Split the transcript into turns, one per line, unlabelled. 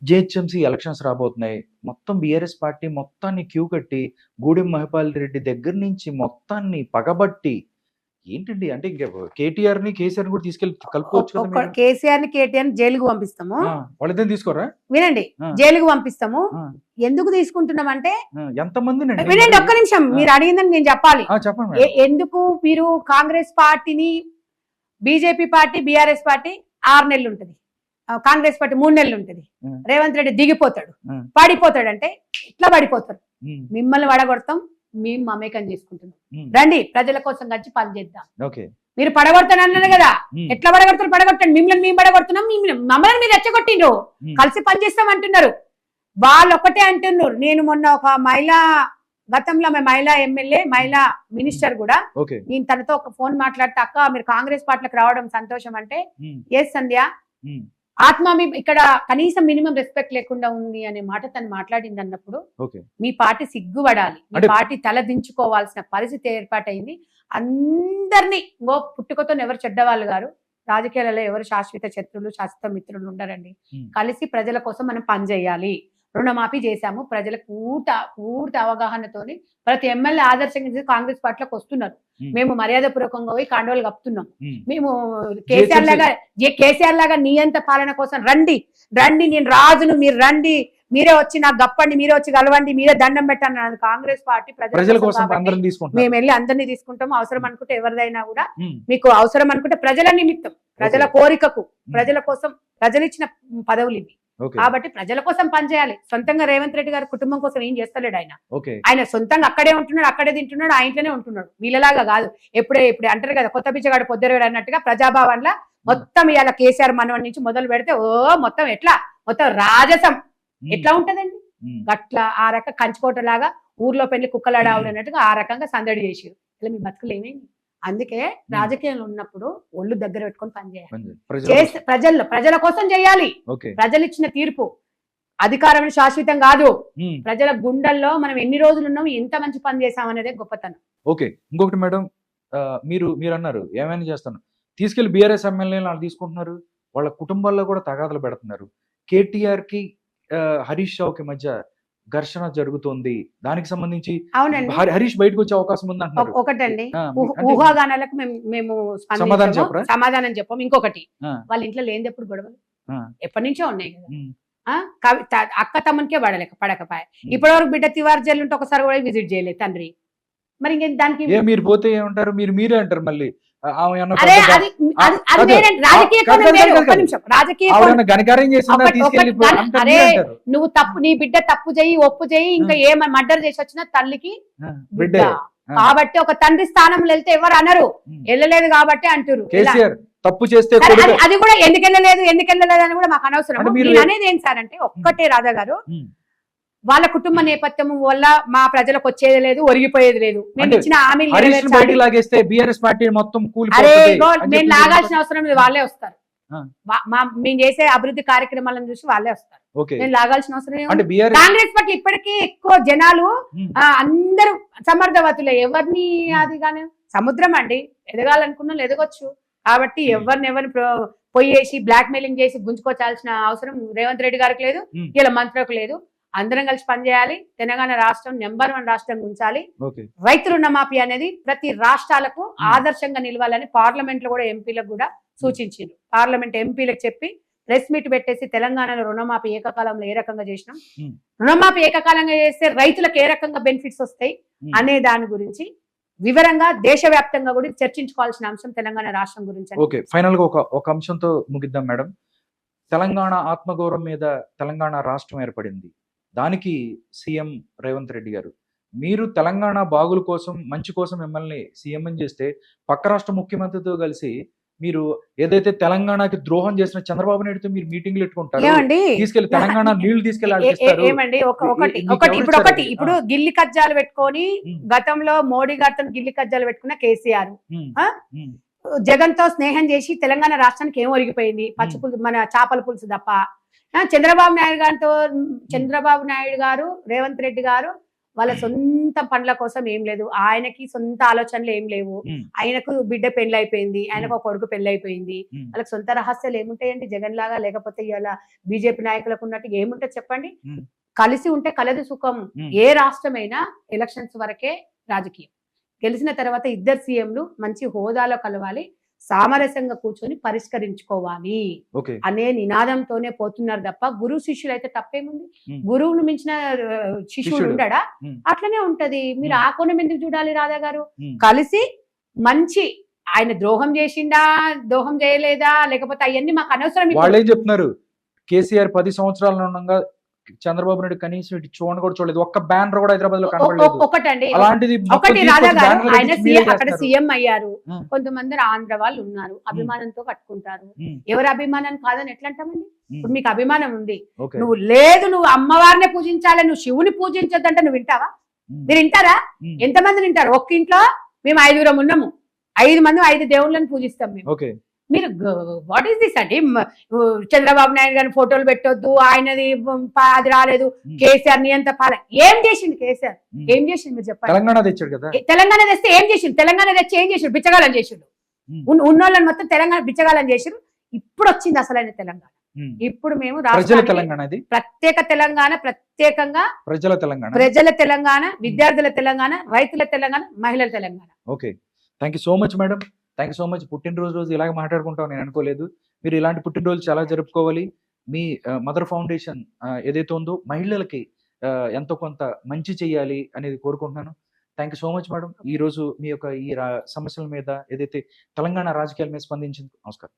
GHMC elections రాబోతున్నాయి. మొత్తం BRS party మొత్తాన్ని క్యూ కట్టి, గూడెం మహిపాల్ రెడ్డి దగ్గర నుంచి మొత్తాన్ని పగబట్టి ఏంటండి అంటే ఇంక కేటీఆర్‌ని, కేసీఆర్‌ని కూడా తీసుకెళ్ళి కలుపుకోవచ్చు కదా మీరు.
కేసీఆర్ ని కేటీఆర్ ని జైలుకు పంపిస్తాము.
వాళ్ళిద్దరిని తీసుకోరా?
వినండి, జైలుకు పంపిస్తాము. ఎందుకు తీసుకుంటున్నాం అంటే వినండి ఒక్క నిమిషం, మీరు అడిగిందని నేను చెప్పాలి.
చెప్పండి.
ఎందుకు మీరు కాంగ్రెస్ పార్టీని, బీజేపీ పార్టీ, బీఆర్ఎస్ పార్టీ 6 నెలలు ఉంటది, కాంగ్రెస్ పార్టీ 3 నెలలు ఉంటది. రేవంత్ రెడ్డి దిగిపోతాడు, పడిపోతాడు. అంటే ఎట్లా పడిపోతారు? మిమ్మల్ని వడగొడతాం, మేము మమేకం చేసుకుంటున్నాం. రండి ప్రజల కోసం కలిసి పని చేద్దాం. మీరు పడగొడతాను అన్నారు కదా, ఎట్లా పడగొడతారు? పడగొట్టండి. మిమ్మల్ని మేము పడగొడుతున్నాం, మమ్మల్ని మీరు రెచ్చగొట్టిండ్రు, కలిసి పని చేస్తాం అంటున్నారు. వాళ్ళు ఒక్కటే అంటున్నారు. నేను మొన్న ఒక మహిళా, గతంలో ఆమె మహిళా ఎమ్మెల్యే, మహిళా మినిస్టర్ కూడా, నేను తనతో ఒక ఫోన్ మాట్లాడితే, అక్క మీరు కాంగ్రెస్ పార్టీలకు రావడం సంతోషం అంటే, ఎస్ సంధ్య, ఆత్మ ఇక్కడ కనీసం మినిమం రెస్పెక్ట్ లేకుండా ఉంది అనే మాట తను మాట్లాడింది అన్నప్పుడు మీ పార్టీ సిగ్గుపడాలి, మీ పార్టీ తలదించుకోవాల్సిన పరిస్థితి ఏర్పాటైంది. అందరినీ పుట్టుకతో ఎవరు చెడ్డవాళ్ళు గారు, రాజకీయాలలో ఎవరు శాశ్వత శత్రులు, శాశ్వత మిత్రులు ఉండరండి. కలిసి ప్రజల కోసం మనం పనిచేయాలి. రుణమాఫీ చేశాము, ప్రజలకు పూర్తి అవగాహనతోని ప్రతి ఎమ్మెల్యే ఆదర్శంగా కాంగ్రెస్ పార్టీలోకి వస్తున్నారు. మేము మర్యాద పూర్వకంగా పోయి కాండోలు కప్పుతున్నాం. మేము కేసీఆర్ లాగా నియంత పాలన కోసం రండి, నేను రాజును, మీరు రండి, మీరే వచ్చి నాకు గప్పండి, మీరే వచ్చి కలవండి, మీరే దండం పెట్టండి. కాంగ్రెస్ పార్టీ ప్రజల కోసం మేము వెళ్ళి అందరినీ తీసుకుంటాము. అవసరం అనుకుంటే ఎవరిదైనా కూడా, మీకు అవసరం అనుకుంటే ప్రజల నిమిత్తం, ప్రజల కోరికకు, ప్రజల కోసం, ప్రజలు ఇచ్చిన పదవులు ఇవి కాబట్టి ప్రజల కోసం పనిచేయాలి. సొంతంగా రేవంత్ రెడ్డి గారి కుటుంబం కోసం ఏం చేస్తలేడు ఆయన. ఆయన సొంతంగా అక్కడే ఉంటున్నాడు, అక్కడే తింటున్నాడు, ఆ ఇంట్లోనే ఉంటున్నాడు. వీళ్ళలాగా కాదు, ఎప్పుడే అంటారు కదా, కొత్త పిచ్చగాడు పొద్దురగాడు అన్నట్టుగా ప్రజాభవన్లో మొత్తం ఇవాళ కేసీఆర్ మనవడి నుంచి మొదలు పెడితే మొత్తం ఎట్లా, మొత్తం రాజసం ఎట్లా ఉంటదండి. అట్లా ఆ రకం కంచుకోట లాగా ఊర్లో పెళ్లి కుక్కలాడావుడు అన్నట్టుగా ఆ రకంగా సందడి చేసారు. ఇలా మీ బతుకులు ఏమైంది? అందుకే రాజకీయంలో ఉన్నప్పుడు ఒళ్ళు దగ్గర పెట్టుకొని పనిచేయాలి. ప్రజల కోసం చేయాలి. ప్రజలు ఇచ్చిన తీర్పు, అధికారం శాశ్వతం కాదు. ప్రజల గుండెల్లో మనం ఎన్ని రోజులు ఉన్నాం, ఎంత మంచి పని చేసాం అనేదే గొప్పతనం.
ఓకే, ఇంకొకటి మేడం, మీరు అన్నారు ఏమైనా చేస్తాను, తీసుకెళ్లి బీఆర్ఎస్ ఎమ్మెల్యేలు వాళ్ళు తీసుకుంటున్నారు, వాళ్ళ కుటుంబాల్లో కూడా తగాదలు పెడుతున్నారు. కేటీఆర్ కి హరీష్ రావుకి మధ్య ఘర్షణ జరుగుతోంది, దానికి సంబంధించి హరీష్ బయటకు వచ్చే అవకాశం ఉంది అంటున్నారు.
ఒకటండి, ఊహాగానాలకు మేము సమాధానం చెప్పాం. ఇంకొకటి, వాళ్ళ ఇంట్లో లేనిది ఎప్పుడు గొడవలు ఎప్పటి నుంచో ఉన్నాయి కదా. అక్క తమ్మునికే పడకపాయ, ఇప్పటి వరకు బిడ్డ తివారు జైలు ఉంటే ఒకసారి కూడా విజిట్ చేయలేదు తండ్రి. మరి ఇంక దానికి
మీరు పోతే ఏమంటారు? మీరే అంటారు మళ్ళీ
నువ్వు తప్పు, నీ బిడ్డ తప్పు చెయ్యి, ఒప్పు చెయ్యి, ఇంకా ఏమైనా మర్డర్ చేసి వచ్చినా తల్లికి బిడ్డ కాబట్టి ఒక తండ్రి స్థానంలో వెళ్తే ఎవరు అనరు, వెళ్ళలేదు కాబట్టి అంటారు.
తప్పు చేస్తే
అది కూడా ఎందుకు వెళ్ళలేదు అని కూడా మాకు అనవసరం. నేను అనేది ఏం సార్ అంటే ఒక్కటే, రాధా గారు, వాళ్ళ కుటుంబ నేపథ్యం వల్ల మా ప్రజలకు వచ్చేది లేదు, ఒరిగిపోయేది లేదు. మేము ఇచ్చిన హామీలు మేము లాగాల్సిన అవసరం లేదు, వాళ్ళే వస్తారు. మేము చేసే అభివృద్ధి కార్యక్రమాలను చూసి వాళ్ళే వస్తారు, నేను లాగాల్సిన అవసరం. కాంగ్రెస్ పార్టీ ఇప్పటికీ ఎక్కువ జనాలు అందరూ సమర్థవతులే, ఎవరిని అది కానీ సముద్రం అండి, ఎదగాలనుకున్న ఎదగొచ్చు. కాబట్టి ఎవరిని పొయ్యేసి బ్లాక్ మెయిలింగ్ చేసి గుంజుకోవాల్సిన అవసరం రేవంత్ రెడ్డి గారికి లేదు, ఇలా మంత్రులకు లేదు. అందరం కలిసి పనిచేయాలి. తెలంగాణ రాష్ట్రం నెంబర్ 1 రాష్ట్రంగా ఉంచాలి. రైతు రుణమాఫీ అనేది ప్రతి రాష్ట్రాలకు ఆదర్శంగా నిలవాలని పార్లమెంట్ లో కూడా ఎంపీలకు కూడా సూచించారు. పార్లమెంట్ ఎంపీలకు చెప్పి ప్రెస్ మీట్ పెట్టేసి తెలంగాణలో రుణమాఫీ ఏకకాలంలో ఏ రకంగా చేసినాం, రుణమాఫీ ఏకకాలంగా చేస్తే రైతులకు ఏ రకంగా బెనిఫిట్స్ వస్తాయి అనే దాని గురించి వివరంగా దేశవ్యాప్తంగా కూడా చర్చించుకోవాల్సిన అంశం తెలంగాణ రాష్ట్రం గురించి.
ఓకే, ఫైనల్ గా ఒక అంశంతో ముగిద్దాం మేడం. తెలంగాణ ఆత్మగౌరవం మీద తెలంగాణ రాష్ట్రం ఏర్పడింది, దానికి సీఎం రేవంత్ రెడ్డి గారు, మీరు తెలంగాణ బాగుల కోసం, మంచి కోసం మిమ్మల్ని సీఎం చేస్తే పక్క రాష్ట్ర ముఖ్యమంత్రితో కలిసి మీరు ఏదైతే తెలంగాణకి ద్రోహం చేసిన చంద్రబాబు నాయుడుతో మీరు మీటింగ్లు పెట్టుకుంటారు, తీసుకెళ్లి తెలంగాణ నీళ్లు తీసుకెళ్ళి
ఇప్పుడు గిల్లి కజ్జాలు పెట్టుకొని గతంలో మోడీ గారితో గిల్లి కజ్జాలు పెట్టుకున్న కేసీఆర్ జగన్ తో స్నేహం చేసి తెలంగాణ రాష్ట్రానికి ఏం ఒరిగిపోయింది, పచ్చి పులుసు, మన చేపల పులుసు తప్ప. చంద్రబాబు నాయుడు గారు, రేవంత్ రెడ్డి గారు వాళ్ళ సొంత పనుల కోసం ఏం లేదు, ఆయనకి సొంత ఆలోచనలు ఏం లేవు, ఆయనకు బిడ్డ పెళ్లి అయిపోయింది, ఆయనకు ఒక కొడుకు పెళ్లి అయిపోయింది, వాళ్ళకి సొంత రహస్యాలు ఏముంటాయండి జగన్ లాగా? లేకపోతే ఇలా బీజేపీ నాయకులకు ఉన్నట్టు ఏముంటుంది చెప్పండి? కలిసి ఉంటే కలదు సుఖం. ఏ రాష్ట్రమైనా ఎలక్షన్స్ వరకే రాజకీయం. గెలిచిన తర్వాత ఇద్దరు సీఎంలు మంచి హోదాలో కలవాలి, సామరస్యంగా కూర్చొని పరిష్కరించుకోవాలి అనే నినాదంతోనే పోతున్నారు తప్ప గురు శిష్యులు అయితే తప్పేముంది? గురువును మించిన శిష్యుడు ఉండడా? అట్లనే ఉంటది. మీరు ఆ కోణం ఎందుకు చూడాలి రాధా గారు? కలిసి మంచి ఆయన ద్రోహం చేసిండా, ద్రోహం చేయలేదా, లేకపోతే అవన్నీ మాకు అనవసరం.
వాళ్ళు ఏం చెప్తున్నారు, కేసీఆర్ 10 సంవత్సరాల ఉండగా చంద్రబాబు నాయుడు కనీసం ఇటు చూడని కూడా చూడలేదు, ఒక్క బ్యానర్ కూడా హైదరాబాద్ లో కనబడలేదు.
ఒకటండి,
అలాంటిది
ఒకటి రాధా గారు, ఆయన అక్కడ సీఎం అయ్యారు, కొంతమంది ఆంధ్ర వాళ్ళు ఉన్నారు, అభిమానంతో కట్టుకుంటారు. ఎవరి అభిమానం కాదని ఎట్లా అంటామండి? ఇప్పుడు మీకు అభిమానం ఉంది, నువ్వు లేదు నువ్వు అమ్మవారినే పూజించాలి, నువ్వు శివుని పూజించొద్దంటే నువ్వు వింటావా? మీరు వింటారా? ఎంతమంది వింటారు? ఒక్క ఇంట్లో మేము 5 ఉన్నాము, 5 మంది 5 దేవుళ్ళని పూజిస్తాం మేము. మీరు వాట్ ఈస్ దిస్ అండి? చంద్రబాబు నాయుడు గారిని ఫోటోలు పెట్టొద్దు, ఆయనది అది రాలేదు, కేసీఆర్ నియంత పాలన ఏం చేసిండు? కేసీఆర్ ఏం చేసిండు మీరు చెప్పండి?
తెలంగాణ తెచ్చాడు కదా,
తెలంగాణ తెస్తే ఏం చేసిండు? తెలంగాణ తెచ్చి ఏం చేసిండు? బిచ్చగాలని చేసిండు. ఉన్నోళ్ళని మొత్తం తెలంగాణ బిచ్చగాలని చేసిండు. ఇప్పుడు వచ్చింది అసలైన తెలంగాణ. ఇప్పుడు మేము ప్రత్యేక తెలంగాణ, ప్రత్యేకంగా ప్రజల తెలంగాణ, విద్యార్థుల తెలంగాణ, రైతుల తెలంగాణ, మహిళల Telangana.
Okay, thank you so much madam, thank you so much. పుట్టినరోజు ఇలాగ మాట్లాడుకుంటాం నేను అనుకోలేదు. మీరు ఇలాంటి పుట్టినరోజు చాలా జరుపుకోవాలి. మీ మదర్ ఫౌండేషన్ ఏదైతే ఉందో మహిళలకి ఎంతో కొంత మంచి చేయాలి అనేది కోరుకుంటున్నాను. Thank you so much madam. ఈ రోజు మీ యొక్క ఈ సమస్యల మీద ఏదైతే తెలంగాణ రాజకీయాల మీద స్పందించింది. నమస్కారం.